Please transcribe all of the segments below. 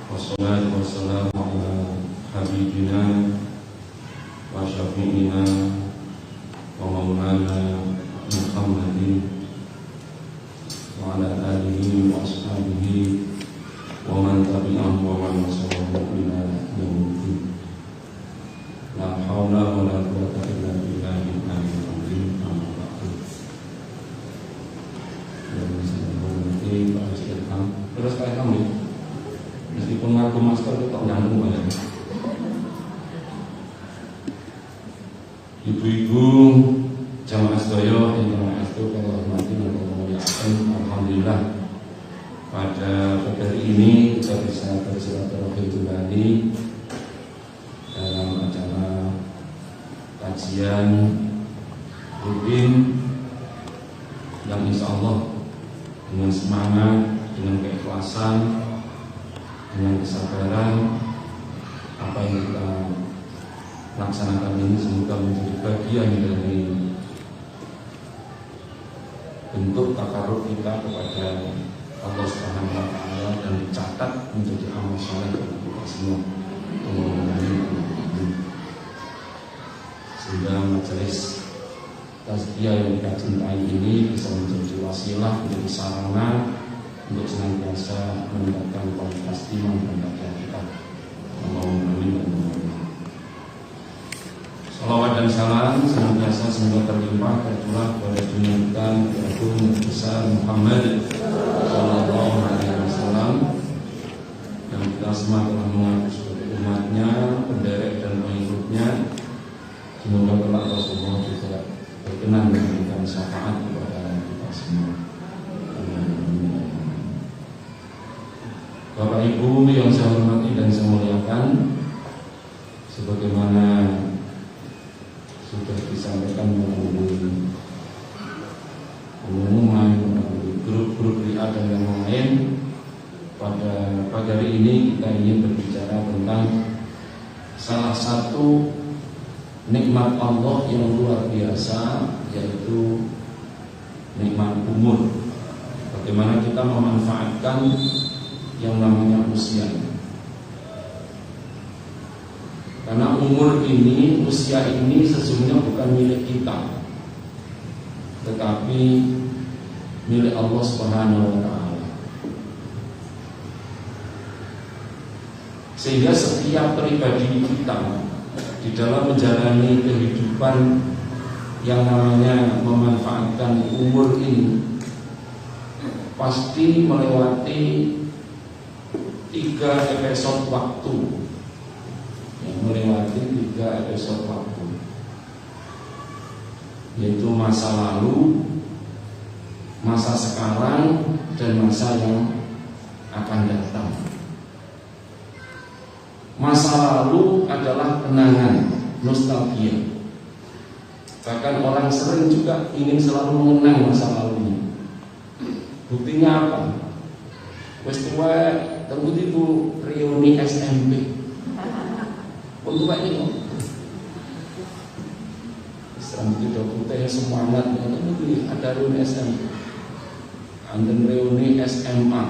Wassalatu wassalamu ala habibina wa syafi'ina wa maulana Muhammadin wa ala alihi wa ashabihi wa man tabi'ahum wa man wasallama ila yaumiddin. La haula wa la quwwata illa billahi al-aliyyil azim. Amma ba'du. Terus kayak kamu, meskipun ngaku masker tetap nyambung aja. Ibu-ibu jamaah sedaya ingkang astu kula hormati lan kula mulyakaken, alhamdulillah pada hari ini kita bisa bersilaturahmi kembali dalam acara kajian rutin yang insya Allah dengan semangat, dengan keikhlasan, dengan kesabaran, apa yang kita laksanakan ini semoga menjadi bagian dari bentuk takarruf kita kepada Allah Subhanahu wa taala dan dicatat menjadi amal saleh bagi kita semua. Sehingga majelis tazkiyah yang kita cintai ini bisa menjadi wasilah, menjadi sarana untuk senantiasa meningkatkan kualitas iman dan takwa kita. Allahumma amin. Salawat dan salam senantiasa semoga terlimpah tercurah kepada junjungan Agung besar Muhammad sallallahu alaihi wasallam yang kita semua telah mengaku sebagai umatnya, penderek dan pengikutnya. Semoga kelak Rasulullah juga berkenan memberikan syafaat kepada kita semua. Bapak Ibu yang saya hormati dan saya muliakan, sebagaimana sudah disampaikan melalui pengumuman, melalui grup-grup WA dan yang lain, pada pagi hari ini kita ingin berbicara tentang salah satu nikmat Allah yang luar biasa, yaitu nikmat umur. Bagaimana kita memanfaatkan yang namanya usia. Karena umur ini, usia ini sesungguhnya bukan milik kita, tetapi milik Allah Subhanahu wa taala. Sehingga setiap pribadi kita di dalam menjalani kehidupan yang namanya memanfaatkan umur ini pasti melewati 3 episode waktu, melewati 3 episode waktu, yaitu masa lalu, masa sekarang, dan masa yang akan datang. Masa lalu adalah kenangan, nostalgia. Bahkan orang sering juga ingin selalu mengenang masa lalunya. Buktinya apa? Wes tua tunggu itu reuni SMP. Untuk ini Islam tidak putih semangat. Tapi ada reuni SMP, ada reuni SMA,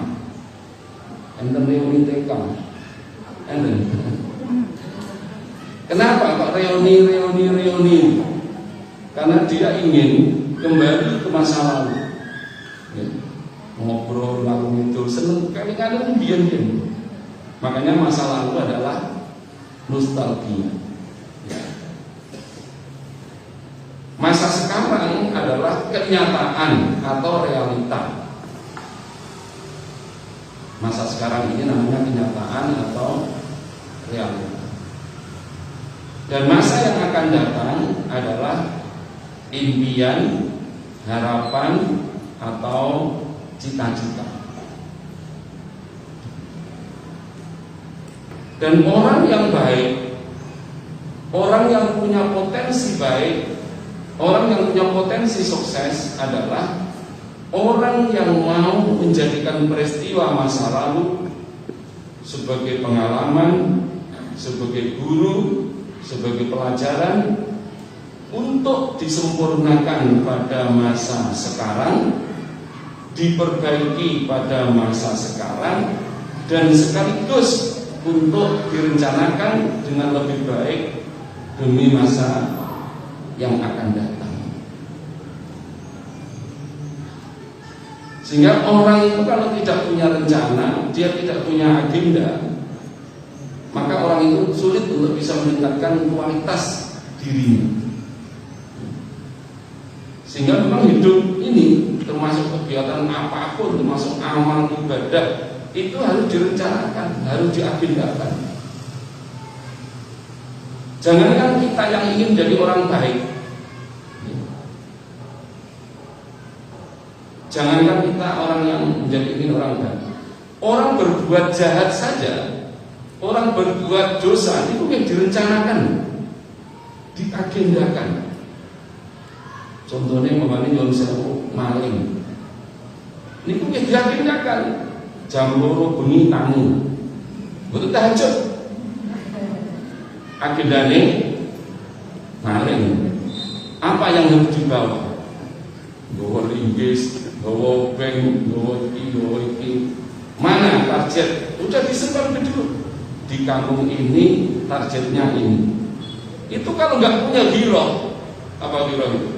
ada reuni TK. Kenapa kok reuni? Karena dia ingin kembali ke masa lalu. Ngobrol lalu itu seneng kadang-kadang diam-diam. Makanya masa lalu adalah nostalgia. Masa sekarang adalah kenyataan atau realita. Masa sekarang ini namanya kenyataan atau realita. Dan masa yang akan datang adalah impian, harapan, atau cita-cita. Dan orang yang baik, orang yang punya potensi baik, orang yang punya potensi sukses adalah orang yang mau menjadikan peristiwa masa lalu sebagai pengalaman, sebagai guru, sebagai pelajaran untuk disempurnakan pada masa sekarang, diperbaiki pada masa sekarang, dan sekaligus untuk direncanakan dengan lebih baik demi masa yang akan datang. Sehingga orang itu kalau tidak punya rencana, dia tidak punya agenda, maka orang itu sulit untuk bisa meningkatkan kualitas dirinya. Sehingga memang hidup ini, termasuk kegiatan apapun, termasuk amal ibadah, itu harus direncanakan, harus diagendakan. Jangankan kita yang ingin jadi orang baik, jangankan kita orang yang menjadi ingin orang baik, orang berbuat jahat saja, orang berbuat dosa itu yang direncanakan, diagendakan. Contohnya memang nyuwun sewu maling, ini pun yang diagendakan. Jam 2 bengi tangi, betul tahajud, agendane maling. Apa yang harus dibawa? Bawa linggis, bawa bank, bawa iki. Mana target? Udah disebar dulu. Di kampung ini targetnya ini. Itu kalau nggak punya giroh, apa giroh itu?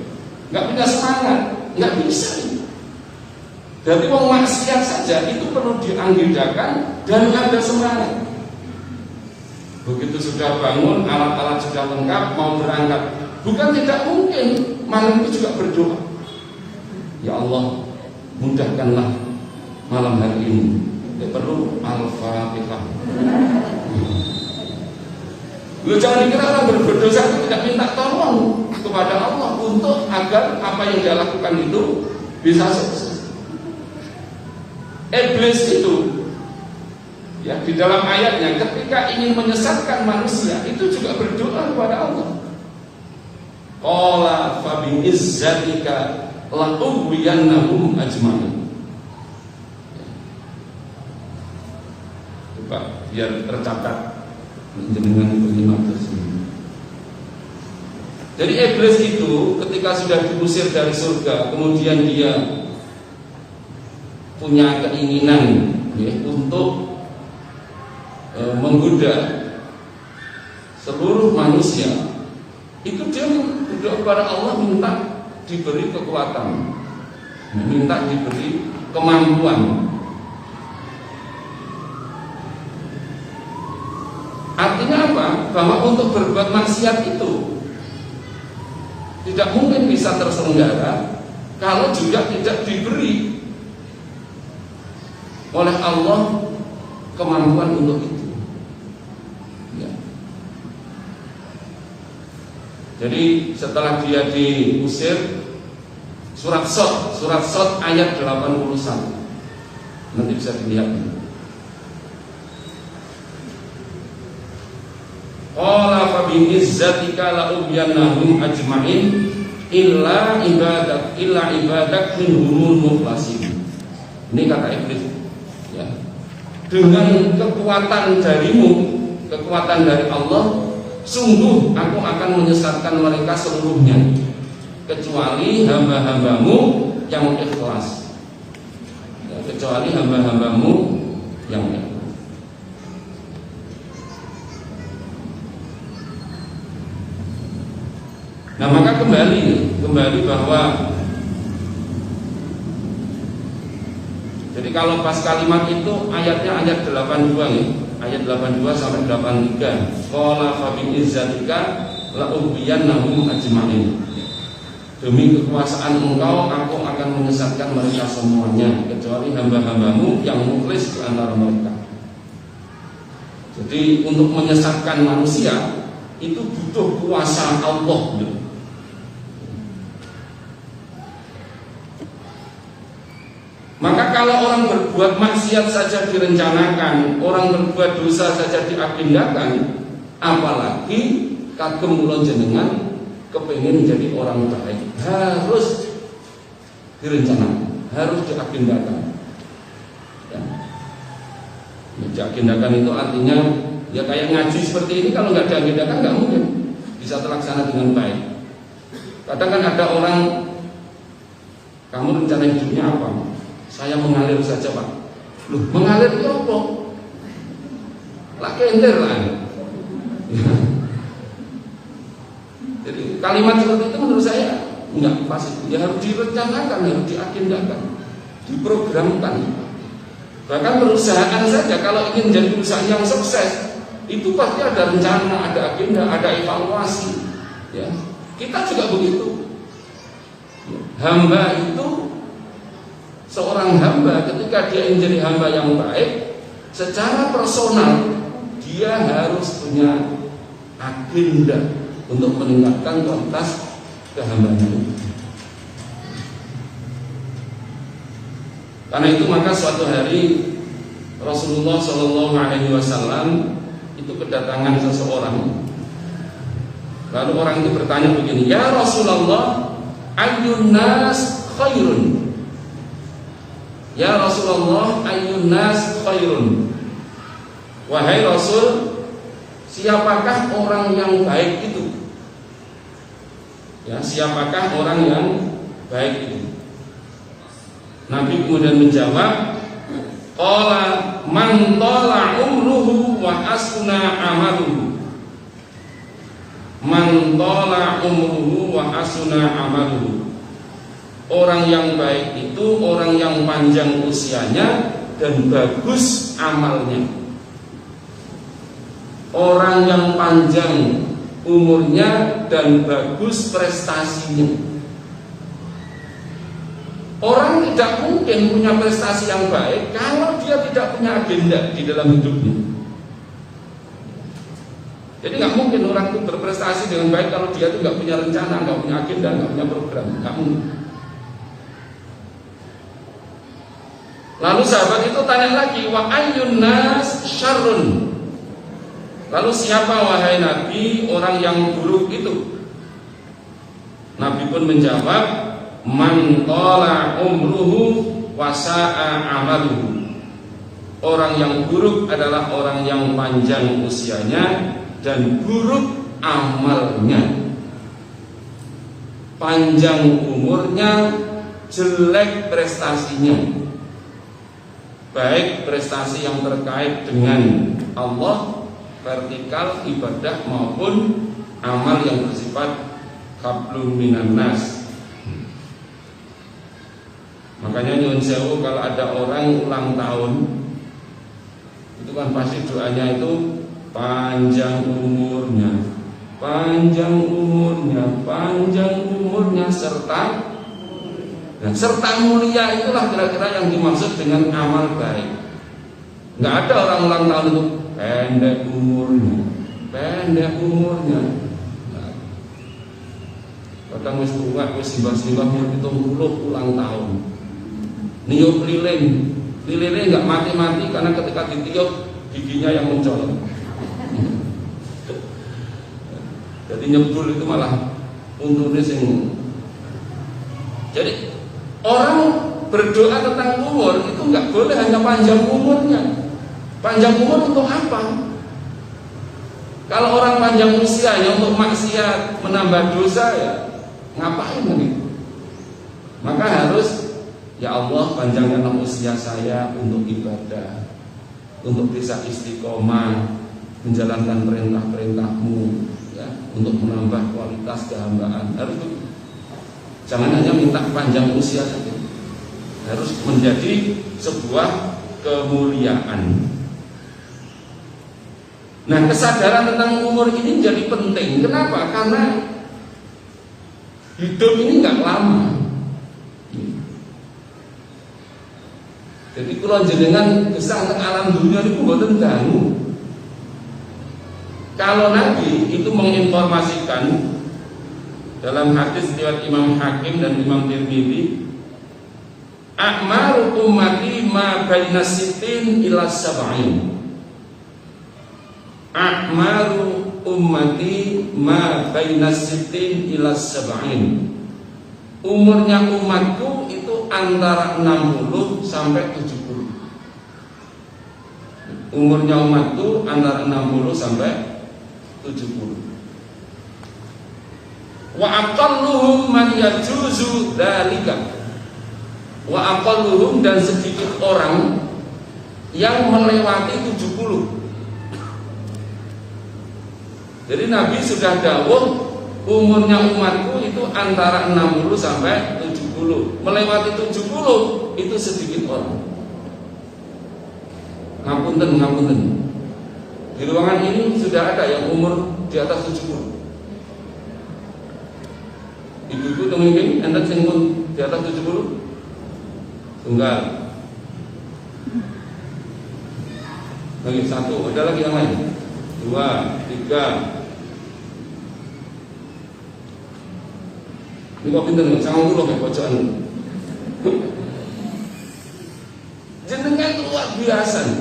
Nggak punya semangat, nggak bisa. Jadi wong maksiat saja itu perlu diagendakan dan ada semangat. Begitu sudah bangun, alat-alat sudah lengkap, mau berangkat, bukan tidak mungkin malam itu juga berdoa. Ya Allah, mudahkanlah malam hari ini. Perlu Al-Fatihah. Lu jangan dikira orang berdosa itu tidak minta tolong kepada Allah untuk agar apa yang dia lakukan itu bisa sukses. Iblis itu, ya di dalam ayatnya ketika ingin menyesatkan manusia itu juga berdoa kepada Allah. Qala fa bi izzatika la ughwiyannahum ajma'in. Coba biar tercatat dengan kalimat tersebut. Jadi iblis itu ketika sudah diusir dari surga, kemudian dia punya keinginan ya, untuk menggoda seluruh manusia. Itu dia berdoa kepada Allah minta diberi kekuatan, minta diberi kemampuan. Artinya apa? Bahwa untuk berbuat maksiat itu tidak mungkin bisa terselenggara kalau juga tidak diberi oleh Allah kemampuan untuk itu. Ya. Jadi setelah dia diusir, surat Shad ayat 81. Nanti bisa dilihat. Qala fa bi izzatika la ubyannahum ajma'in illa ibadak minhumul mukhlasin. Ini kata iblis. Ya. Dengan kekuatan darimu, kekuatan dari Allah, sungguh aku akan menyesatkan mereka seluruhnya kecuali hamba-hambamu yang ikhlas. Ya, kecuali hamba-hambamu yang ikhlas. Nah maka kembali bahwa jadi kalau pas kalimat itu ayatnya ayat 82 ya, ayat 82 sampai 83. Qala fa bi izzatika la ughwiyannahum ajma'in. Demi kekuasaan engkau aku akan menyesatkan mereka semuanya kecuali hamba-hambamu yang mukhlis di antara mereka. Jadi untuk menyesatkan manusia itu butuh kuasa Allah. Maka kalau orang berbuat maksiat saja direncanakan, orang berbuat dosa saja diagendakan, apalagi kagem kula jenengan kepingin jadi orang baik, harus direncanakan, harus diagendakan. Ya. Diagendakan itu artinya ya kayak ngaji seperti ini, kalau nggak diagendakan nggak mungkin bisa terlaksana dengan baik. Kadang kan ada orang, kamu rencana hidupnya apa? Saya mengalir saja Pak. Loh, mengalir itu apa? lah kender lah. Jadi kalimat seperti itu menurut saya enggak pas. Ya harus direncanakan, harus diagendakan, diprogramkan. Bahkan perusahaan saja kalau ingin menjadi perusahaan yang sukses, itu pasti ada rencana, ada agenda, ada evaluasi. Ya, kita juga begitu. Hamba itu, seorang hamba ketika dia menjadi hamba yang baik, secara personal dia harus punya agenda untuk meningkatkan kualitas kehambaan. Karena itu maka suatu hari Rasulullah Shallallahu Alaihi Wasallam itu kedatangan seseorang. Lalu orang itu bertanya begini, ya Rasulullah, ayyun nas khairun? Ya Rasulullah, ayyun nas khairun? Wahai Rasul, siapakah orang yang baik itu? Ya, siapakah orang yang baik itu? Nabi kemudian menjawab, qala man tala umruhu wa asna amaluhu. Man tala umruhu wa asna amaluhu. Orang yang baik itu orang yang panjang usianya dan bagus amalnya. Orang yang panjang umurnya dan bagus prestasinya. Orang tidak mungkin punya prestasi yang baik kalau dia tidak punya agenda di dalam hidupnya. Jadi nggak mungkin orang itu berprestasi dengan baik kalau dia itu nggak punya rencana, nggak punya agenda, nggak punya program, nggak mungkin. Lalu sahabat itu tanya lagi, wa ayyun nas syarrun? Lalu siapa wahai Nabi orang yang buruk itu? Nabi pun menjawab, man tala umruhu wa sa'a amaluhu. Orang yang buruk adalah orang yang panjang usianya dan buruk amalnya. Panjang umurnya, jelek prestasinya. Baik prestasi yang terkait dengan Allah, vertikal ibadah maupun amal yang bersifat hablum minan nas. Makanya nyuwun sewu kalau ada orang ulang tahun, itu kan pasti doanya itu panjang umurnya, panjang umurnya, panjang umurnya serta mulia. Itulah kira-kira yang dimaksud dengan amal baik. Nggak ada orang ulang tahun itu pendek umurnya, pendek umurnya. Kadang wis tua, wis simbah-simbah itu ulang tahun. Niup lilin, lilinnya nggak mati-mati karena ketika ditiup giginya yang mencolok. Jadi nyebul itu malah untungnya sing. Jadi orang berdoa tentang umur itu nggak boleh hanya panjang umurnya. Panjang umur untuk apa? Kalau orang panjang usianya untuk maksiat, menambah dosa, ya ngapain begitu? Maka harus, ya Allah panjangkanlah usia saya untuk ibadah, untuk bisa istiqomah menjalankan perintah-perintahmu, ya, untuk menambah kualitas kehambaan. Harus begitu. Jangan hanya minta panjang usia saja, harus menjadi sebuah kemuliaan. Nah, kesadaran tentang umur ini menjadi penting. Kenapa? Karena hidup ini nggak lama. Jadi kalau jenengan gesang teng alam dunia itu mboten dangu. Kalau Nabi itu menginformasikan dalam hadis riwayat Imam Hakim dan Imam Tirmidzi, a'maru ummati ma baina sittin ila sab'in. A'maru ummati ma baina sittin ila sab'in. Umurnya umatku itu antara 60 sampai 70. Umurnya umatku antara 60 sampai 70. Wa aqalluhum man yajuzu dzalika. Wa aqalluhum, dan sedikit orang yang melewati 70. Jadi Nabi sudah dawuh umurnya umatku itu antara 60 sampai 70. Melewati 70 itu sedikit orang. Ngapunten. Di ruangan ini sudah ada yang umur di atas 70. Ibu-ibu mungkin anda sing di atas 70? Tunggal. Lagi satu, ada lagi yang lain. 2, 3. Ini kok pinter nih, sangat dulu kayak pojokan. Jenengan luar biasa nih.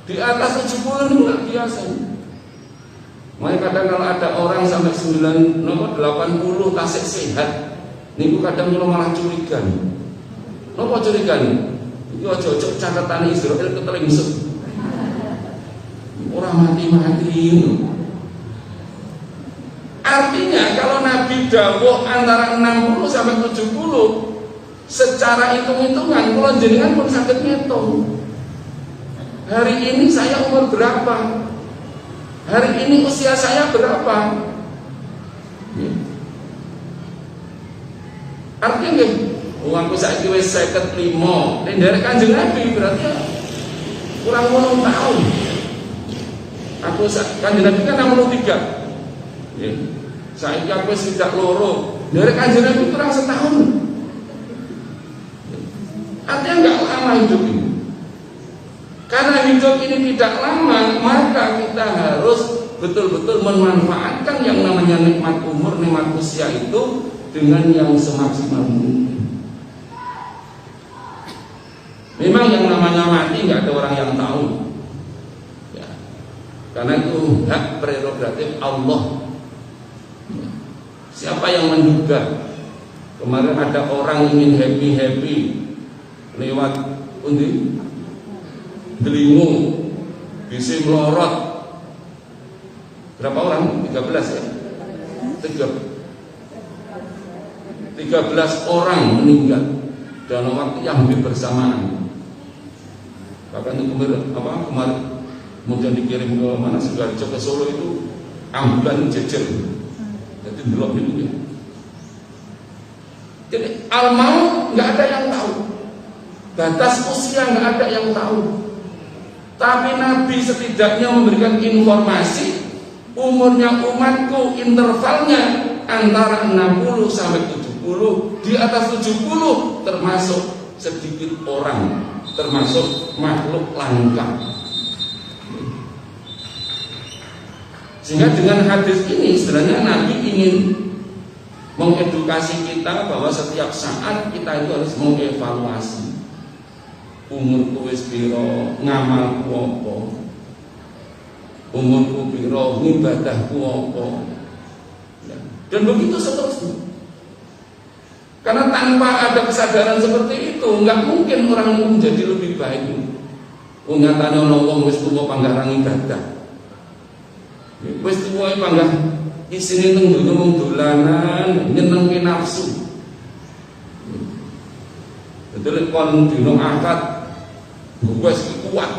Di atas 70 ini luar biasa nih. Makanya kadang kalau ada orang sampai 80 tasik sehat, niku kadang kalau malah curiga nih. Napa curiga nih? Itu ojo-ojo catatan Israel ketelingsut. Orang mati-mati. Artinya kalau Nabi dawuh antara 60 sampai 70, secara hitung-hitungan kalau jenengan pun saged ngitung. Hari ini saya umur berapa? Hari ini usia saya berapa? Artinya nggih, wong aku saiki wis 55, nek nderek Kanjeng Nabi berarti kurang 8 tahun. Aku Kanjeng Nabi kan 63. Nggih. Saiki aku wis 32. Nderek Kanjeng Nabi kurang setahun. Artinya enggak lama hidup ini. Karena hidup ini tidak lama, maka kita harus betul-betul memanfaatkan yang namanya nikmat umur, nikmat usia itu dengan yang semaksimal mungkin. Memang yang namanya mati nggak ada orang yang tahu, ya. Karena itu hak prerogatif Allah. Siapa yang menduga kemarin ada orang ingin happy lewat undi Delingu, bisa melorot. Berapa orang? 13 ya? 13 orang meninggal dalam waktu yang hampir bersamaan. Bahkan kemarin kemudian dikirim ke mana Sidoarjo ke Solo itu ambulan jejer. Jadi belum itu ya. Jadi al-maut nggak ada yang tahu. Batas usia nggak ada yang tahu. Tapi Nabi setidaknya memberikan informasi umurnya umatku intervalnya antara 60 sampai 70, di atas 70 termasuk sedikit orang, termasuk makhluk langka. Sehingga dengan hadis ini sebenarnya Nabi ingin mengedukasi kita bahwa setiap saat kita itu harus mengevaluasi umurku wis piro, ngamalku apa, umurku piro, ngibadahku apa, dan begitu seterusnya. Karena tanpa ada kesadaran seperti itu, nggak mungkin orang itu menjadi lebih baik. Nyatane ana wong wis tuwa panggah ibadah, wis tuwa panggah isine teng donya mung dolanan, nyenengke nafsu. Betul kon dino akad wis kuat.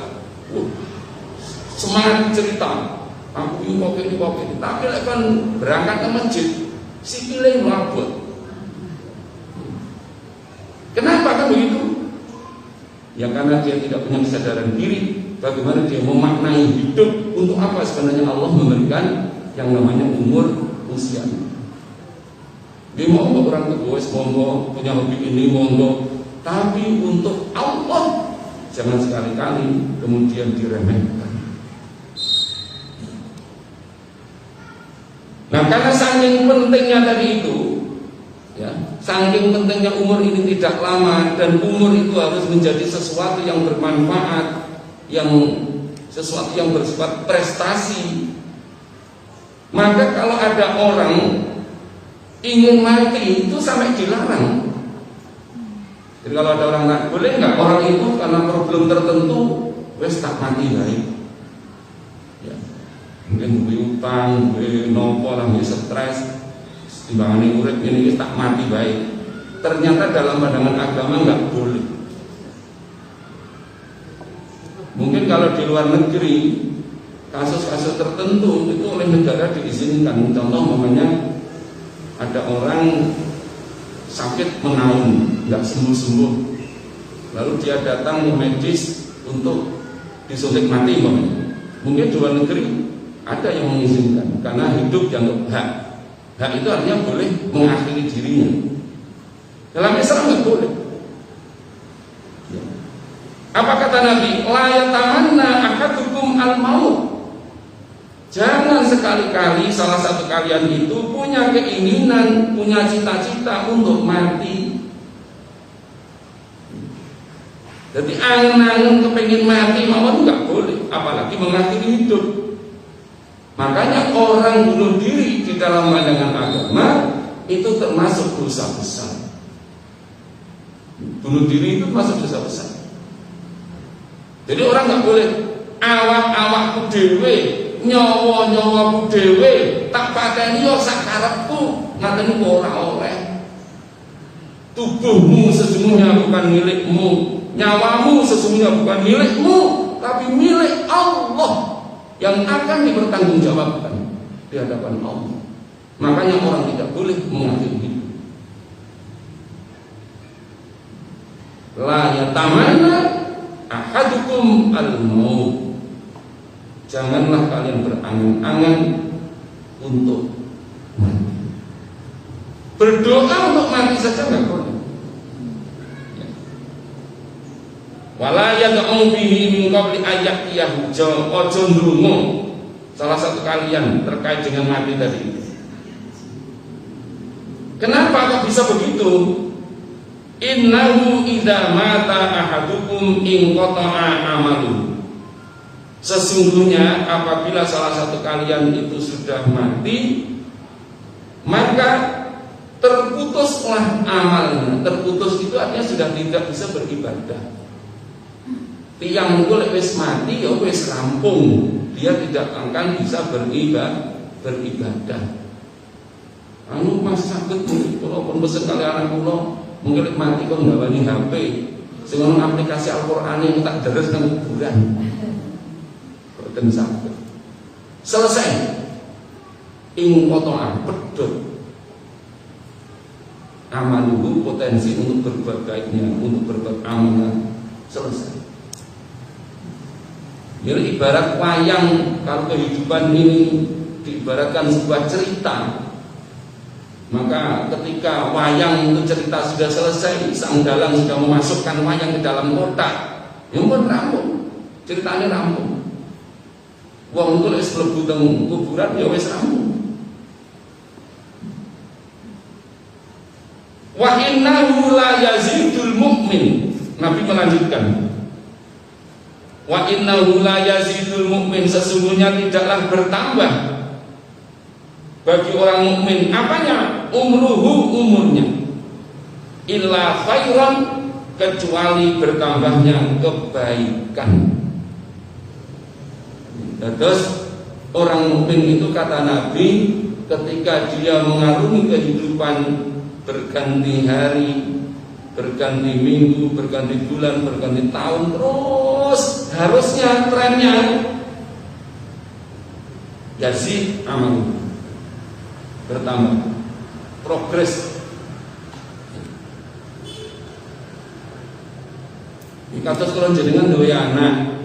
Semangat cerita. Aku ini kok ini. Tapi lek kan berangkat ke masjid, sikile mabut. Kenapa kan begitu? Ya karena dia tidak punya kesadaran diri. Bagaimana dia memaknai hidup, untuk apa sebenarnya Allah memberikan yang namanya umur usia. Dia mau orang tua, monggo punya hobi ini, monggo. Tapi untuk Allah jangan sekali-kali kemudian diremehkan. Nah, karena saking pentingnya tadi itu, ya, saking pentingnya umur ini tidak lama dan umur itu harus menjadi sesuatu yang bermanfaat, sesuatu yang bersifat prestasi. Maka kalau ada orang ingin mati itu sampai dilarang. Jadi kalau ada orang nggak boleh nggak orang itu karena problem tertentu wes tak mati baik. Ya. Mungkin utang, nopo lah, stres, timbangan urip ini tak mati baik. Ternyata dalam pandangan agama nggak boleh. Mungkin kalau di luar negeri kasus-kasus tertentu itu oleh negara diizinkan. Contoh umpamanya ada orang sakit menaun, nggak sembuh-sembuh, lalu dia datang ke medis untuk disuntik mati umpamanya. Mungkin di luar negeri ada yang mengizinkan karena hidup dianggap hak. Hak itu artinya boleh mengakhiri dirinya. Dalam Islam nggak boleh. Apa kata Nabi? La yatamanna ahadukum al-maut. Jangan sekali-kali salah satu kalian itu punya keinginan, punya cita-cita untuk mati. Jadi angen-angen kepengin mati mawon nggak boleh, apalagi mengakhiri hidup. Makanya orang bunuh diri di dalam pandangan agama itu termasuk dosa besar. Bunuh diri itu termasuk dosa besar. Jadi orang nggak boleh awak-awakku dewe, nyawa-nyawaku dewe, tak pateni yo sak karepku, ngateni ora oleh. Tubuhmu sesungguhnya bukan milikmu, nyawamu sesungguhnya bukan milikmu, tapi milik Allah yang akan dipertanggungjawabkan di hadapan Allah. Makanya orang tidak boleh mengakhiri hidup. La yatamanna ahadukum al-maut. Janganlah kalian berangan-angan untuk mati. Berdoa untuk mati saja nggak boleh. Wala yad'u bihi min qabli ayyatiyahu. Ojo ndonga salah satu kalian terkait dengan mati tadi itu. Kenapa kok bisa begitu? Innahu idza mata ahadukum inqata'a amaluhu. Sesungguhnya apabila salah satu kalian itu sudah mati, maka terputuslah amalnya. Terputus itu artinya sudah tidak bisa beribadah. Tiang itu wis mati ya wis rampung, dia tidak akan bisa beribadah. Anu mas sakit kalau pun pesen kali anak kula mungkin mati kok ngawani HP. Sing ono aplikasi Al-Qur'an yang tak deres nang kuburan. Boten saged. Selesai. Ing kotoan pedhot. Amaluhu potensi untuk berbuat baiknya, untuk berbuat amal selesai. Jadi ibarat wayang, kalau kehidupan ini diibaratkan sebuah cerita, maka ketika wayang itu cerita sudah selesai, sang dalang sudah memasukkan wayang ke dalam kotak, yang pun rampung, ceritanya rampung. Wong itu wis mlebu teng kuburan ya wis rampung. Wa innahu la yazidul mu'min. Nabi melanjutkan. Wa innahu la yazidul mu'min, sesungguhnya tidaklah bertambah bagi orang mukmin apanya? Umurnya illa khairan, kecuali bertambahnya kebaikan. Terus orang mukmin itu kata Nabi, ketika dia mengarungi kehidupan berganti hari, berganti minggu, berganti bulan, berganti tahun, terus harusnya trennya yazid amal, bertambah, progres. Di kados kula jenengan duwe anak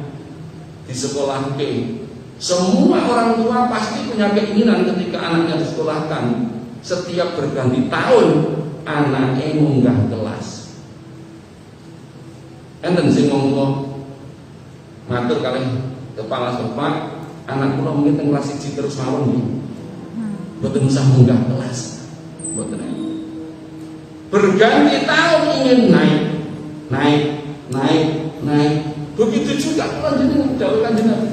di sekolah ke, semua orang tua pasti punya keinginan ketika anaknya disekolahkan, setiap berganti tahun anaknya munggah kelas. Enten sing ngomong ngatur kali kepala sekolah, anak kula mungkin teng kelas 1 terus mawon nggih. Boten usah munggah kelas. Boten. Berganti tahun ingin naik. Begitu juga lanjutnya dawuh Kanjeng Nabi.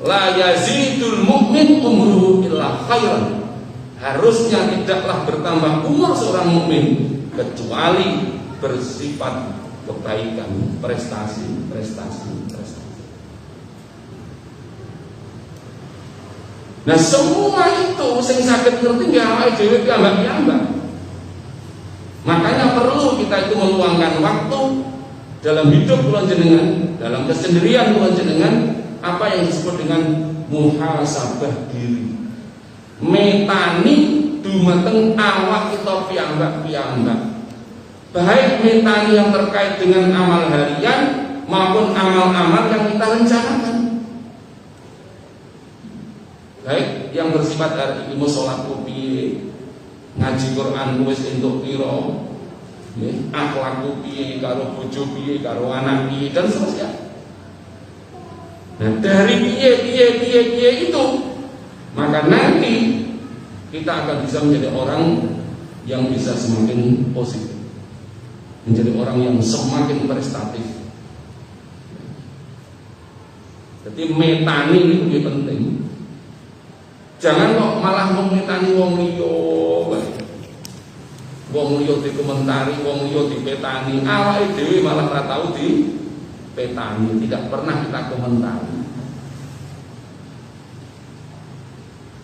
La yazidul mu'min umruhu illa khairan. Harusnya tidaklah bertambah umur seorang mukmin kecuali bersifat kebaikan, prestasi. Nah semua itu sing saged ngerti nggih awake dhewe piyambak-piyambak. Makanya perlu kita itu meluangkan waktu dalam hidup kula jenengan, dalam kesendirian kula jenengan apa yang disebut dengan muhasabah diri. Metani dumateng awak kita piyambak-piyambak. Baik metani yang terkait dengan amal harian maupun amal-amal yang kita rencanakan. Baik yang bersifat hari ini sholat piye, ngaji Quran wis entuk pira, akhlak piye, karo bojo piye, karo anak piye dan seterusnya. Nah, dari piye itu, maka nanti kita akan bisa menjadi orang yang bisa semakin positif, menjadi orang yang semakin prestatif. Jadi metani itu lebih penting. Jangan kok malah memetani wong liya. Wong liya dikomentari, wong liya dipetani, awake dhewe malah ora tau dipetani, tidak pernah kita komentari.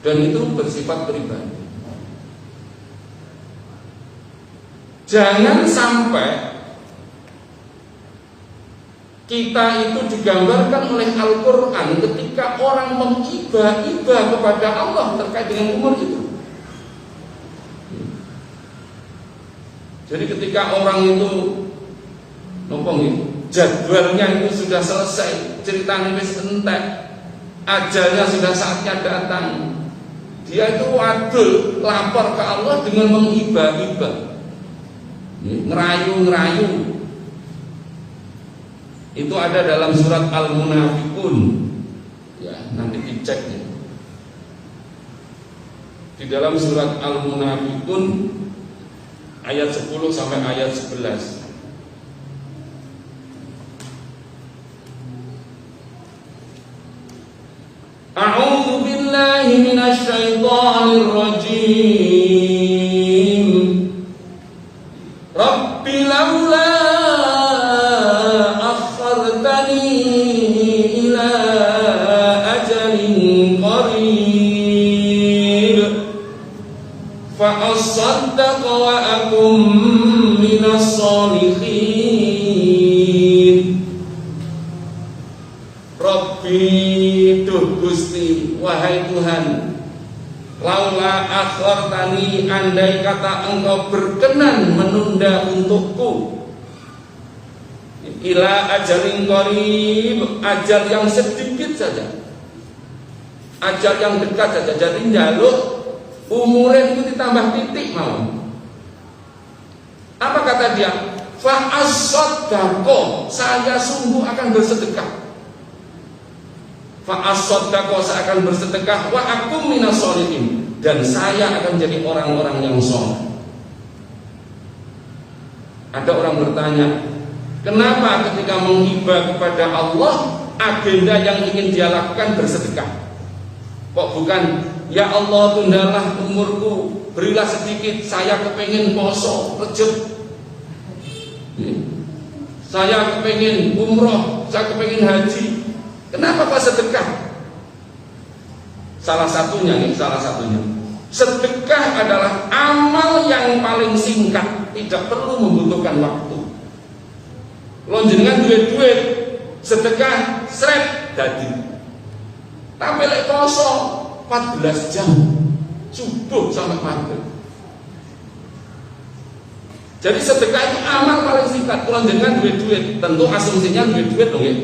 Dan itu bersifat pribadi. Jangan sampai kita itu digambarkan oleh Al-Quran ketika orang mengibah-ibah kepada Allah terkait dengan umur itu. Jadi ketika orang itu jadwalnya itu sudah selesai, ceritanya wis entek, ajalnya sudah saatnya datang, dia itu wadul lapor ke Allah dengan mengibah-ibah, ngerayu-ngerayu. Itu ada dalam surat Al-Munafiqun. Ya, nanti dicek ya. Di dalam surat Al-Munafiqun ayat 10 sampai ayat 11. A'udzu billahi minasy syaithanir rajim. Rabbi laula fa'asaddaq wa akum minas sholihin. Rabbi, duh Gusti, wahai Tuhan, laula akhartani, andai kata engkau berkenan menunda untukku, ila ajalin qarib, ajal yang sedikit saja, ajal yang dekat saja. Jadi njaluk umurnya itu ditambah titik mau. Apa kata dia? Fa'asaddaqo, saya sungguh akan bersedekah. Fa'asaddaqo, saya akan bersedekah. Wa akum minas sholihin, dan saya akan jadi orang-orang yang saleh. Ada orang bertanya, kenapa ketika menghibah kepada Allah, agenda yang ingin dia lakukan bersedekah? Kok bukan, ya Allah tundalah umurku, berilah sedikit, saya kepengen poso Rejab, saya kepengen umroh, saya kepengen haji. Kenapa Pak sedekah? Salah satunya, sedekah adalah amal yang paling singkat, tidak perlu membutuhkan waktu. Lonjengan duit-duit, sedekah seret dadi. Tapi lek poso 14 jam, subuh sampai maghrib. Jadi sedekah itu amal paling singkat. Kalau dengan duit-duit, tentu asumsinya duit-duit dong ya.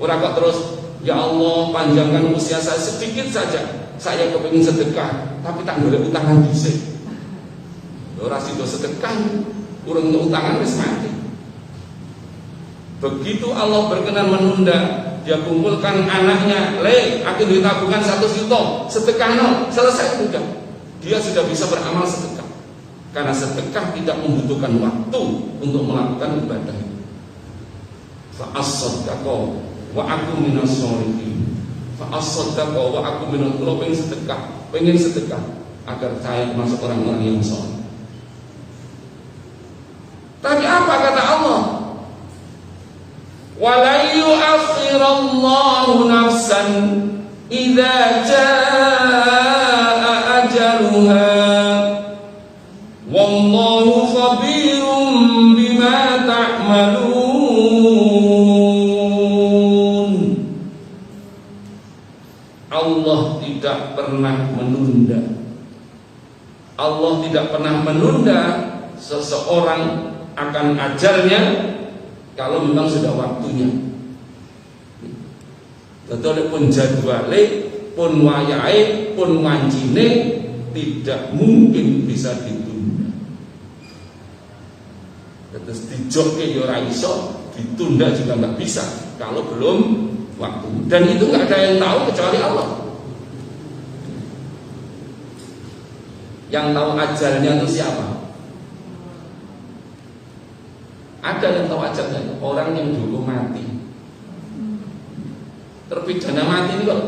Ora kok terus, ya Allah panjangkan usia saya sedikit saja, saya kepingin sedekah, tapi tak boleh utangan dhisik. Ora sida sedekah, urung utangan wis mati. Begitu Allah berkenan menunda, dia kumpulkan anaknya, aku duit tabungan 1 juta, sedekahno, selesai sudah. Dia sudah bisa beramal sedekah. Karena sedekah tidak membutuhkan waktu untuk melakukan ibadah. Fa'as-sadaqah wa aku minas sholihin. Fa'as-sadaqah wa aku minas, kalau pengen sedekah agar saya masuk orang-orang yang saleh. Tapi apa kata Allah? Wala yu'akhirallahu nafsan idza jaa ajaluha wallahu khabirum bima ta'malun. Allah tidak pernah menunda. Allah tidak pernah menunda seseorang akan ajalnya kalau memang sudah waktunya. Betul pun jadwale, pun wayahe, pun wancine tidak mungkin bisa ditunda. Terus dijokke ya ora iso, ditunda juga nggak bisa kalau belum waktu. Dan itu nggak ada yang tahu kecuali Allah. Yang tahu ajalnya itu siapa? Ada yang tahu ajalnya, orang yang dulu mati, terpidana mati ini kok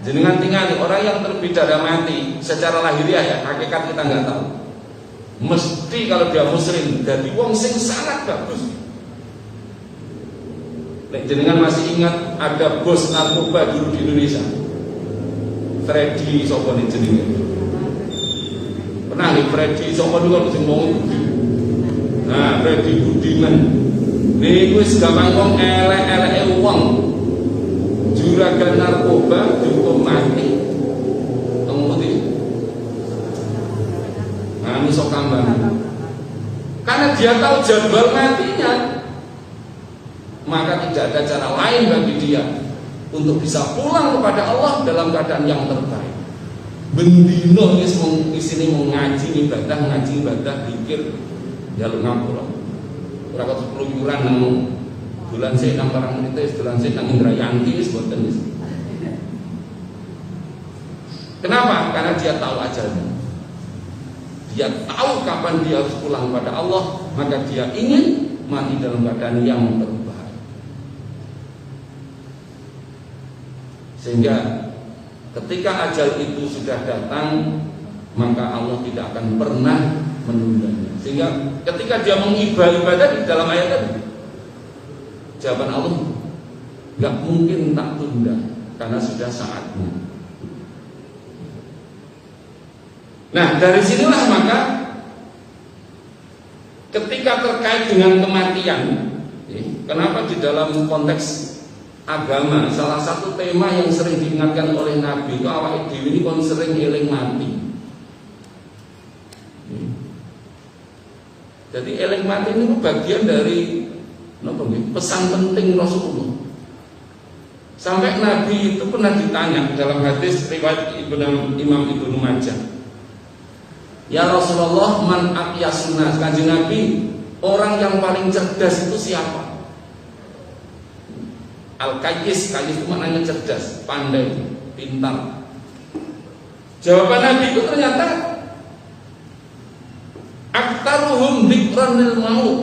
jenengan tinggali orang yang terpidana mati secara lahiriah ya, hakikat kita nggak tahu. Mesti kalau dia muslim dari wong sing sangat bagus. Nek jenengan masih ingat ada bos narkoba dulu di Indonesia, Freddy sapa nih jenenge? Pernah nih Freddy sapa dulu sing ngomong. Nah, Freddy Budiman niku wis gampang wong elek-eleke wong. Juragan narkoba dihukum mati. Kemudian sok kambang. Karena dia tahu jadwal matinya, maka tidak ada cara lain bagi dia untuk bisa pulang kepada Allah dalam keadaan yang terbaik. Bendino isine mau ngaji ibadah, pikir jaluk ngapura. Ora kok keluyuran nang bulan sik nang Parangtritis, bulan sik nang Indrayanti wis boten wis. Kenapa? Karena dia tahu ajalnya. Dia tahu kapan dia harus pulang pada Allah, maka dia ingin mati dalam keadaan yang terbaik. Sehingga ketika ajal itu sudah datang, maka Allah tidak akan pernah menundanya. Sehingga ketika dia mengibadah di dalam ayat tadi, jawaban Allah nggak mungkin tak tunda karena sudah saatnya. Nah, dari sinilah maka ketika terkait dengan kematian, kenapa di dalam konteks agama salah satu tema yang sering diingatkan oleh Nabi itu awake dhewe ini kon sering eling mati. Jadi eling mati ini bagian dari pesan penting Rasulullah. Sampai Nabi itu pernah ditanya dalam hadis riwayat Imam Ibnu Majah. Ya Rasulullah, man aqyasun nas, kanjeng Nabi, orang yang paling cerdas itu siapa? Al-Qayyis, Qayyis itu maknanya cerdas, pandai, pintar. Jawaban Nabi itu ternyata aktaruhum dzikran lil maut.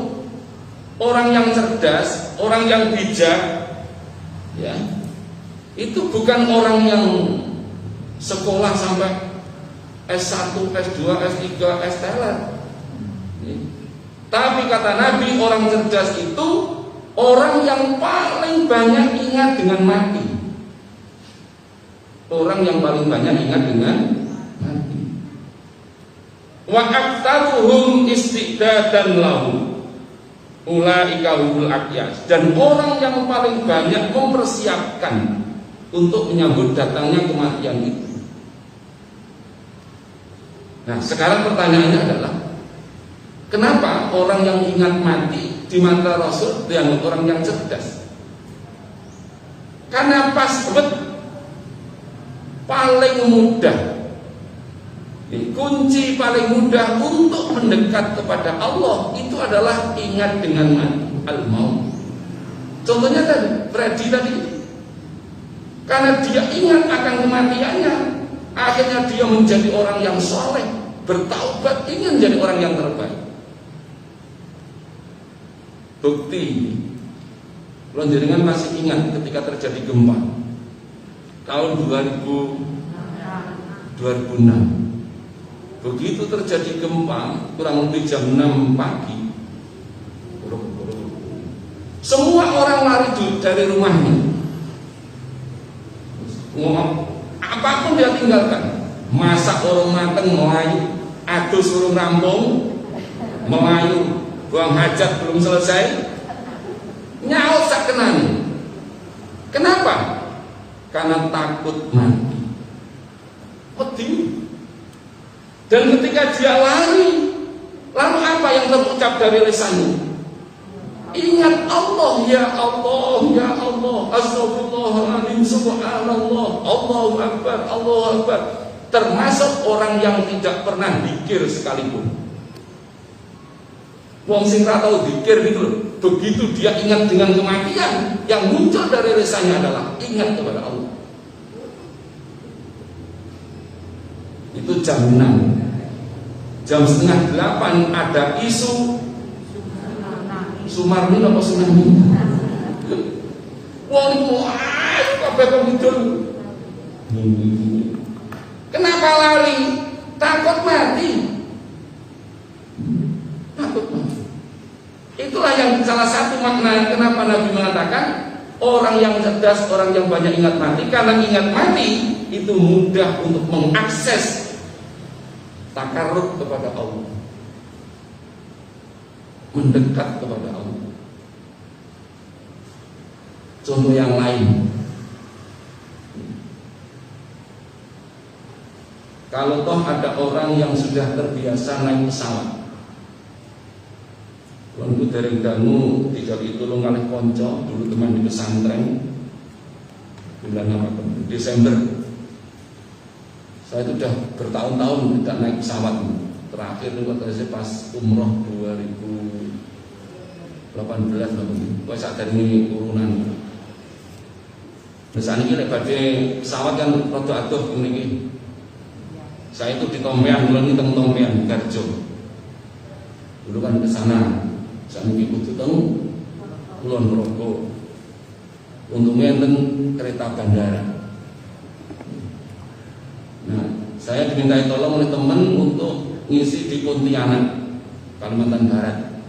Orang yang cerdas, orang yang bijak, ya, itu bukan orang yang sekolah sampai S1, S2, S3, S-teler. Tapi kata Nabi, orang cerdas itu orang yang paling banyak ingat dengan mati. Orang yang paling banyak ingat dengan mati. Wa aktaruhum istidadan lahu ulaika humul aqyas. Dan orang yang paling banyak mempersiapkan untuk menyambut datangnya kematian itu. Nah, sekarang pertanyaannya adalah kenapa orang yang ingat mati di mata Rasul dianggap orang yang cerdas? Karena paling mudah, kunci paling mudah untuk mendekat kepada Allah itu adalah ingat dengan mati, al-maut. Contohnya tadi, Freddy tadi, karena dia ingat akan kematiannya, akhirnya dia menjadi orang yang soleh, bertaubat, ingin menjadi orang yang terbaik. Bukti, kalau jenengan masih ingat ketika terjadi gempa tahun 2006. Begitu terjadi gempa kurang lebih jam 6 pagi, semua orang lari dari rumahnya. Apapun dia tinggalkan, masak urung mateng melayu, adus urung rampung melayu, buang hajat belum selesai, nyaut sak kenani. Kenapa? Karena takut mati. Wedi. Dan ketika dia lari, lalu apa yang terucap dari lisannya? Ingat Allah, ya Allah, ya Allah, astagfirullahaladzim, subhanallah, Allahu Akbar, Allahu Akbar. Termasuk orang yang tidak pernah zikir sekalipun. Wong sing ra tau zikir gitu loh. Begitu dia ingat dengan kematian, yang muncul dari lisannya adalah ingat kepada Allah. Itu jam 6. Jam 7:30 ada isu Sumarni apa tsunami? Wong kuat kabeh kok ngidul. Kenapa lari? Takut mati. Takut mati. Itulah yang salah satu makna kenapa Nabi mengatakan orang yang cerdas, orang yang banyak ingat mati. Karena ingat mati itu mudah untuk mengakses takarrub kepada Allah, mendekat kepada Allah. Contoh yang lain, kalau toh ada orang yang sudah terbiasa naik pesawat, lalu dereng dangu tidak ditulung oleh konco dulu teman di pesantren bulan apa Desember. Saya itu sudah bertahun-tahun tidak naik pesawat. Terakhir itu waktu pas umroh 2018 wes ada ini urunan. Misalnya ini badhe pesawat kan rada adoh ngene. Saya itu di Tompean, mulai teng Tompean Garjo. Dulu kan ke sana. Saya ikut teng Kulon Progo. Untungnya enten kereta bandara. Nah, saya dimintai tolong oleh teman untuk ngisi di Pontianak, Kalimantan Barat.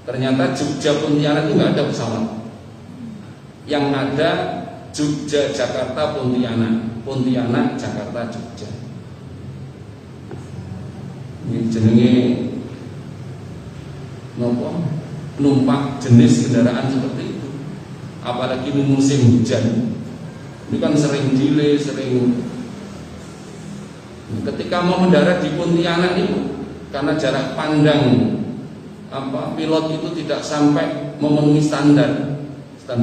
Ternyata Jogja Pontianak itu nggak ada pesawat. Yang ada Jogja Jakarta Pontianak, Pontianak Jakarta Jogja. Ini jenenge nopo? Numpak jenis kendaraan seperti itu. Apalagi musim hujan. Ini kan sering delay, sering. Ketika mau mendarat di Pontianak itu, karena jarak pandang pilot itu tidak sampai memenuhi standar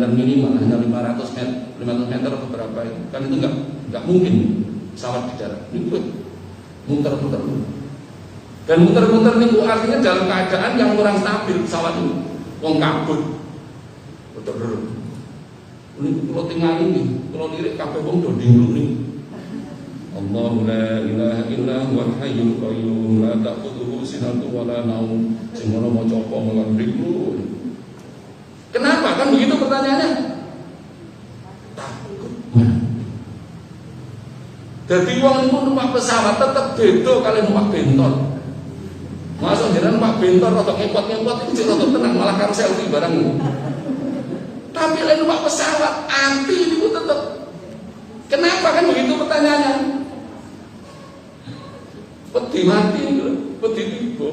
minimal, hanya 500 meter atau berapa itu, kan itu nggak mungkin pesawat di darat. Itu muter-muter. Dan muter-muter itu artinya dalam keadaan yang kurang stabil pesawat ini, wong kabut, betul. Ini kalau tinggal ini, kalau lirik kabeh wong do dinglu nih. Allahu la ilaha illa huwal hayyul qayyum la ta'khudhuhu sinatun wa la naum. Sing ora maca apa nglendriku. Kenapa? Kan begitu pertanyaannya. Takut. Dadi wong iku numpak pesawat tetep beda kali numpak bentor. Masa jenengan numpak bentor rada ngepot-ngepot itu rada tenang malah karo selfie barang. Tapi lek numpak pesawat anti itu tetep. Kenapa kan begitu pertanyaannya? Peti mati, peti tiba.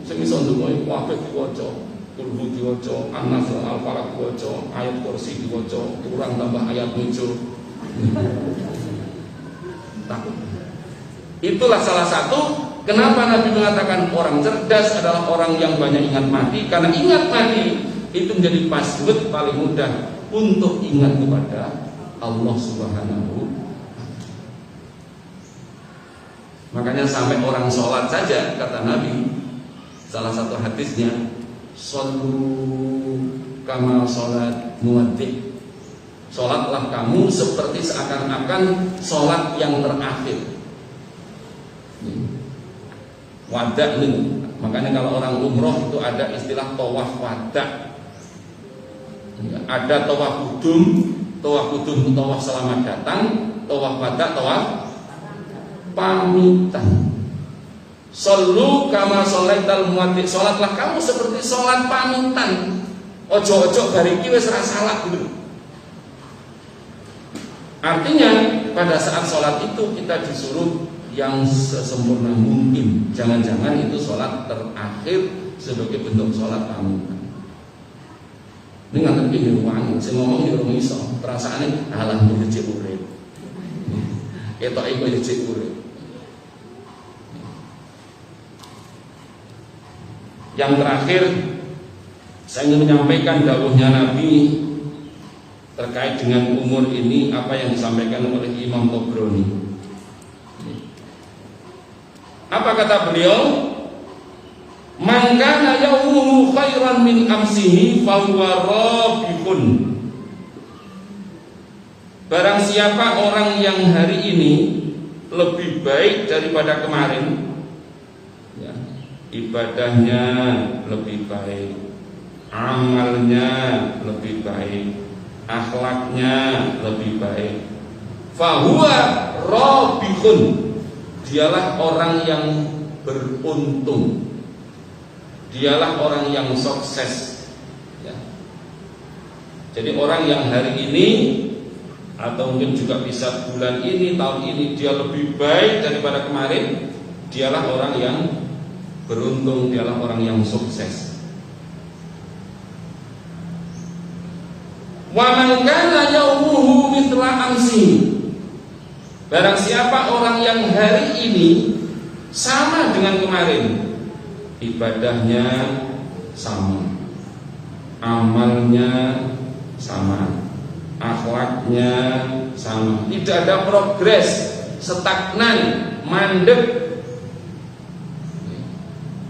Sing iso ndonga iku kabeh diwaca, kulhu diwaca, An-Nas Al-Falaq diwaca, ayat kursi diwaca, kurang tambah ayat muncul. Takut. Itulah salah satu kenapa Nabi mengatakan orang cerdas adalah orang yang banyak ingat mati, karena ingat mati itu menjadi password paling mudah untuk ingat kepada Allah Subhanahu. Makanya sampai orang sholat saja, kata Nabi, salah satu hadisnya, shollu kama sholat muwaddi. Sholatlah kamu seperti seakan-akan sholat yang terakhir. Wada ini, makanya kalau orang umroh itu ada istilah tawaf wada. Ada tawaf kudum itu tawaf selamat datang, tawaf wada, tawaf pamitan. Shollu kama sholaital muwaddi. Sholatlah kamu seperti sholat pamitan. Ojo-ojo bariki wis ra salat gitu. Artinya pada saat sholat itu kita disuruh yang sesempurna mungkin. Jangan-jangan itu sholat terakhir sebagai bentuk sholat pamitan. Ini nggak terpikir wangi. Saya ngomong di rumah iso. Perasaannya alhamdulillah urip. ketoke kaya jek urip. Yang terakhir, saya ingin menyampaikan dawuhnya Nabi terkait dengan umur ini, apa yang disampaikan oleh Imam Tobroni. Apa kata beliau? Man kana yaumuhu khairan min amsihi fahuwa rabihun. Barang siapa orang yang hari ini lebih baik daripada kemarin, ya, ibadahnya lebih baik, amalnya lebih baik, akhlaknya lebih baik, fahuwa rabihun, dialah orang yang beruntung, dialah orang yang sukses, ya. Jadi orang yang hari ini atau mungkin juga bisa bulan ini, tahun ini dia lebih baik daripada kemarin, dialah orang yang beruntung, dialah orang yang sukses. Wa man kana yaumuhu mithla amsi. Barang siapa orang yang hari ini sama dengan kemarin, ibadahnya sama, amalnya sama, akhlaknya sama, tidak ada progres, stagnan, mandek.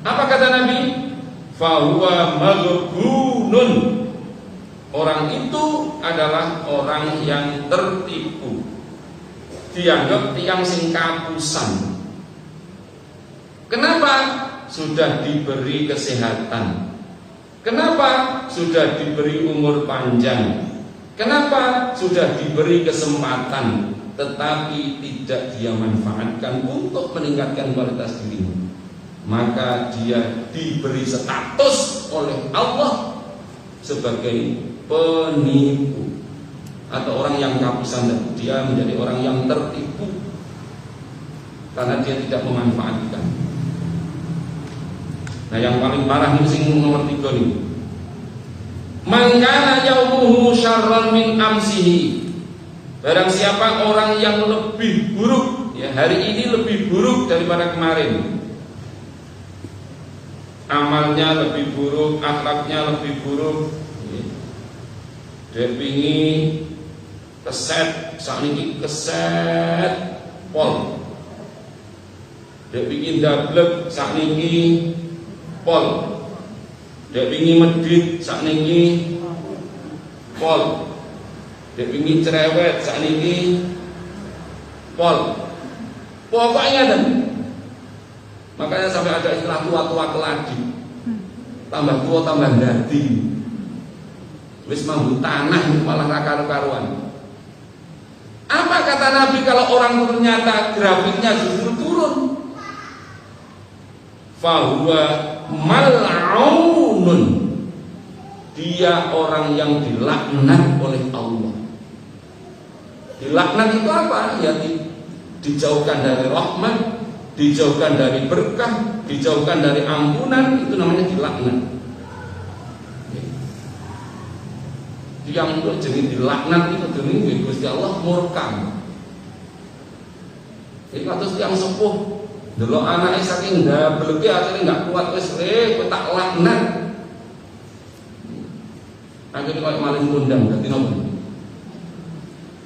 Apa kata Nabi? Fahuwa maghbunun. Orang itu adalah orang yang tertipu, dianggap tiang sing kapusan. Kenapa? Sudah diberi kesehatan. Kenapa? Sudah diberi umur panjang. Kenapa? Sudah diberi kesempatan, tetapi tidak dia manfaatkan untuk meningkatkan kualitas dirinya. Maka dia diberi status oleh Allah sebagai penipu atau orang yang kapusan, dan dia menjadi orang yang tertipu karena dia tidak memanfaatkan. Nah, yang paling parah ini sing nomor 3 nih. Man kana yaumuhu syarran min amsihi. Barang siapa orang yang lebih buruk, ya, hari ini lebih buruk daripada kemarin. Amalnya lebih buruk, akhlaknya lebih buruk. Dia pingin keset, sakniki keset pol. Dia pingin dablek, sakniki pol. Dia pingin medit, sakniki pol. Dia pingin cerewet, sakniki pol. Pokoknya dan makanya sampai ada istilah tua-tua keladi. Tambah tua tambah dadi. Wis mambu tanah malah ra karu-karuan. Apa kata Nabi kalau orang ternyata grafiknya justru turun? Fahuwa mal'unun. Dia orang yang dilaknat oleh Allah. Dilaknat itu apa? Ya dijauhkan dari rahmat, dijauhkan dari berkah, dijauhkan dari ampunan, itu namanya dilaknat. Yang jenenge dilaknat itu jenenge Gusti Allah murka. Iki kados tiyang sepuh delok anake saking ndableke akhire enggak kuat wis kowe tak laknat. Akhire koyo maling kondang dadi nopo?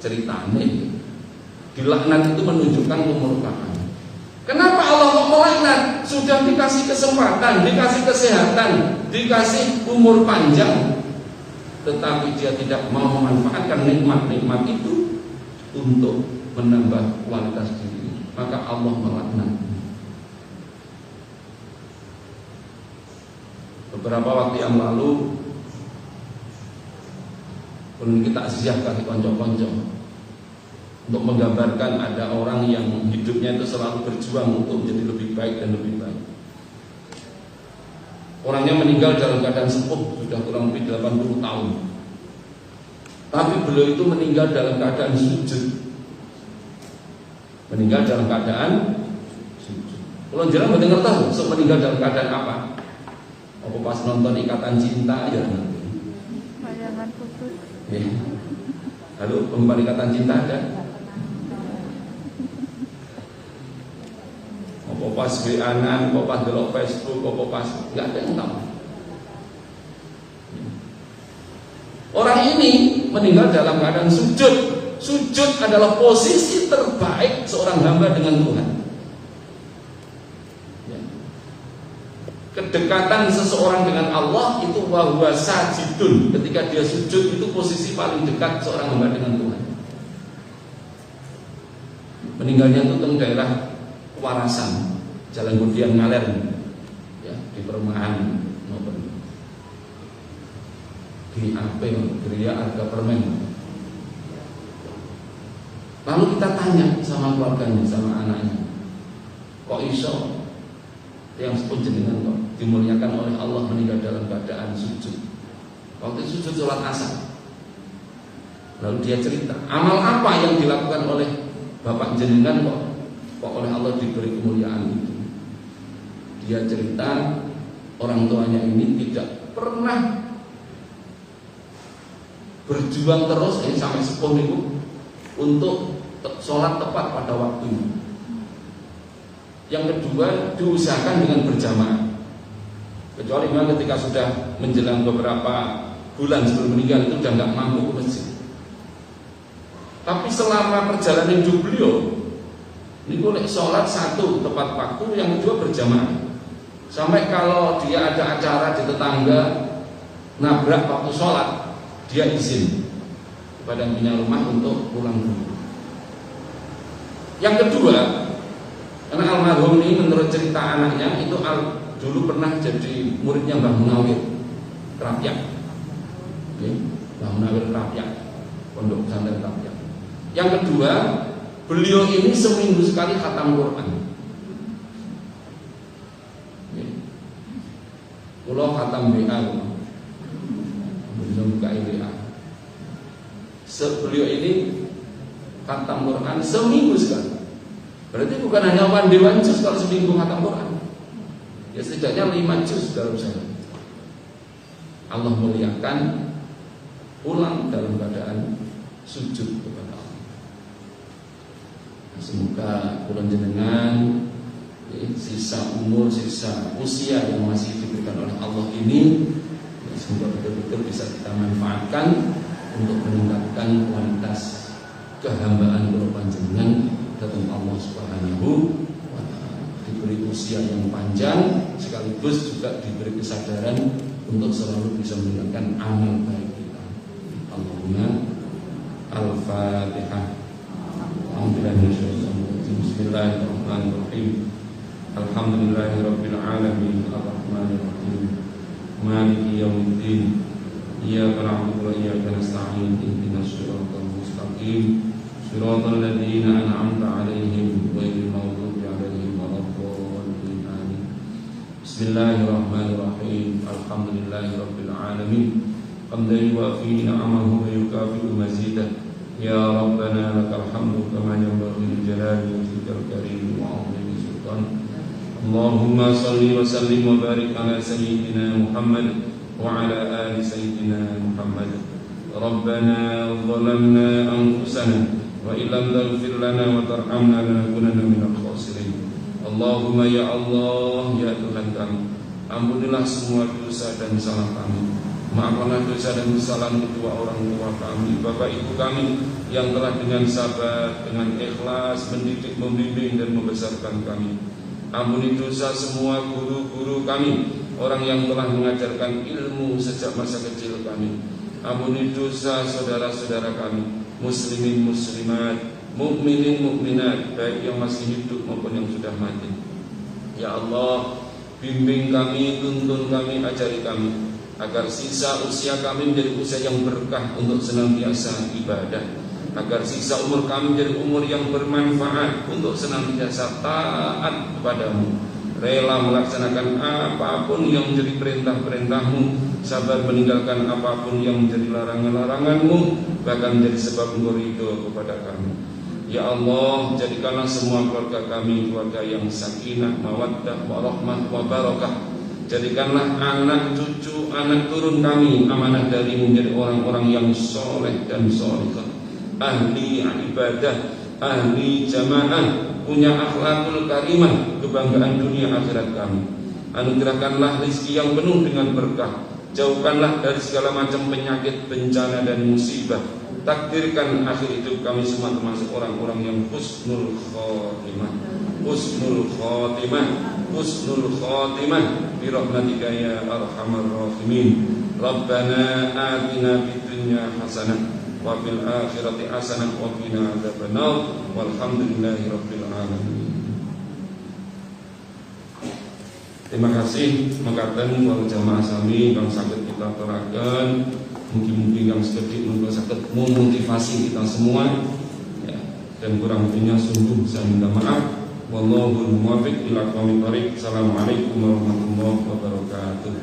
Ceritane dilaknat itu menunjukkan kemurkaan. Kenapa Allah kok melaknat? Sudah dikasih kesempatan, dikasih kesehatan, dikasih umur panjang, tetapi dia tidak mau memanfaatkan nikmat-nikmat itu untuk menambah kualitas diri, maka Allah melaknat. Beberapa waktu yang lalu pun kita ziarah ke konco-konco untuk menggambarkan ada orang yang hidupnya itu selalu berjuang untuk menjadi lebih baik dan lebih baik. Orangnya meninggal dalam keadaan sepuh, sudah kurang lebih 80 tahun. Tapi beliau itu meninggal dalam keadaan sujud. Meninggal dalam keadaan sujud. Kalau jangan mendengar tahu, so meninggal dalam keadaan apa? Apa pas nonton Ikatan Cinta ya nanti. Bayangan putus. Ya. Halo, penggemar Ikatan Cinta ada? pas WA-an, kok pas delok Facebook, kok pas enggak ada yang tahu. Orang ini meninggal dalam keadaan sujud. Sujud adalah posisi terbaik seorang hamba dengan Tuhan. Ya. Kedekatan seseorang dengan Allah itu wa huwa sajidun. Ketika dia sujud itu posisi paling dekat seorang hamba dengan Tuhan. Meninggalnya itu di daerah Warasan, Jalan Gundian Ngaler, ya, di perumahan maupun di AP Geria Arga Permen. Lalu kita tanya sama keluarganya, sama anaknya, kok iso yang sepun jenengan kok dimuliakan oleh Allah meninggal dalam keadaan sujud? Waktu sujud sholat asar. Lalu dia cerita, amal apa yang dilakukan oleh bapak jenengan kok oleh Allah diberi kemuliaan itu? Dia cerita orang tuanya ini tidak pernah berjuang terus sampai sepuh itu untuk sholat tepat pada waktunya. Yang kedua, diusahakan dengan berjamaah. Kecuali memang ketika sudah menjelang beberapa bulan sebelum meninggal itu sudah nggak mampu ke masjid. Tapi selama perjalanan hidup beliau, ini boleh sholat satu tepat waktu, yang kedua berjamaah. Sampai kalau dia ada acara di tetangga nabrak waktu sholat, dia izin kepada yang punya rumah untuk pulang dulu. Yang kedua, karena almarhum ini menurut cerita anaknya itu dulu pernah jadi muridnya Mbah Munawir Krapyak. Mbah Munawir Krapyak, pondok pesantren Krapyak. Yang kedua, beliau ini seminggu sekali khatam Quran. Kalau khatam BA, beliau buka IBA. Beliau ini khatam Quran seminggu sekali. Berarti bukan hanya one day one juz kalau seminggu khatam Quran. Ya setidaknya 5 juz dalam sehari. Allah muliakan pulang dalam keadaan sujud kepada Allah. Semoga pulang jenengan sisa umur, sisa usia yang masih diberikan oleh Allah ini, semoga betul-betul bisa kita manfaatkan untuk meningkatkan kualitas kehambaan kula panjenengan datang Allah Subhanahu wa ta'ala. Diberi usia yang panjang sekaligus juga diberi kesadaran untuk selalu bisa meningkatkan amal baik kita. Allahumma al-Fatihah. Bismillahirrahmanirrahim. Alhamdulillahirabbil alamin arrahmanir rahim maliki yaumiddin iyyaka na'budu wa iyyaka nasta'in ihdinas siratal mustaqim siratal ladzina an'amta 'alaihim ghairil maghdubi 'alaihim waladdallin amin. Bismillahirrahmanirrahim. Alhamdulillahirabbil alamin hamdan yuwafi ni'amahu wa yukafi'u mazidah. Ya Rabbana lakal hamdu kama yanbaghi li jalali wajhikal karim wa 'azimi sultanik. Allahumma salli wa sallim wa barik ala sayyidina Muhammad wa ala ali sayyidina Muhammad. Rabbana zalamna anfusana wa illam taghfir lana wa tarhamna lanakunanna minal khasirin. Allahumma ya Allah, ya Tuhan kami, ampunilah semua dosa dan salah kami. Maafkanlah dosa dan kesalahan kedua orang tua kami, bapak ibu kami yang telah dengan sabar, dengan ikhlas mendidik, membimbing dan membesarkan kami. Ampuni dosa semua guru-guru kami, orang yang telah mengajarkan ilmu sejak masa kecil kami. Ampuni dosa saudara-saudara kami, muslimin muslimat, mukminin mukminat, baik yang masih hidup maupun yang sudah mati. Ya Allah, bimbing kami, tuntun kami, ajari kami, agar sisa usia kami menjadi usia yang berkah untuk senantiasa ibadah, agar sisa umur kami menjadi umur yang bermanfaat untuk senantiasa taat kepadamu, rela melaksanakan apapun yang menjadi perintah-perintahmu, sabar meninggalkan apapun yang menjadi larangan-laranganmu, bahkan menjadi sebab engkau ridho kepada kami. Ya Allah, jadikanlah semua keluarga kami keluarga yang sakinah, mawaddah, warahmah, wabarakah. Jadikanlah anak cucu, anak turun kami amanah darimu menjadi orang-orang yang soleh dan solehah, ahli ibadah, ahli jamaah, punya akhlakul karimah, kebanggaan dunia akhirat kami. Anugerahkanlah rezeki yang penuh dengan berkah, jauhkanlah dari segala macam penyakit, bencana dan musibah. Takdirkan akhir hidup kami semua termasuk orang-orang yang husnul khotimah, husnul khotimah, husnul khotimah bi rahmatika ya arhamar rahimin. Rabbana atina fid dunya hasanah wa fil akhirati hasanah wa qina adzabannar walhamdulillahi rabbil alamin. Terima kasih makaten wal jamaah sami kang saged kita aturaken. Mungkin yang sedikit sakit memotivasi kita semua ya, dan kurang lebihnya sungguh saya minta maaf. Wallahul muwaffiq ila aqwamit thoriq. Assalamualaikum warahmatullahi wabarakatuh.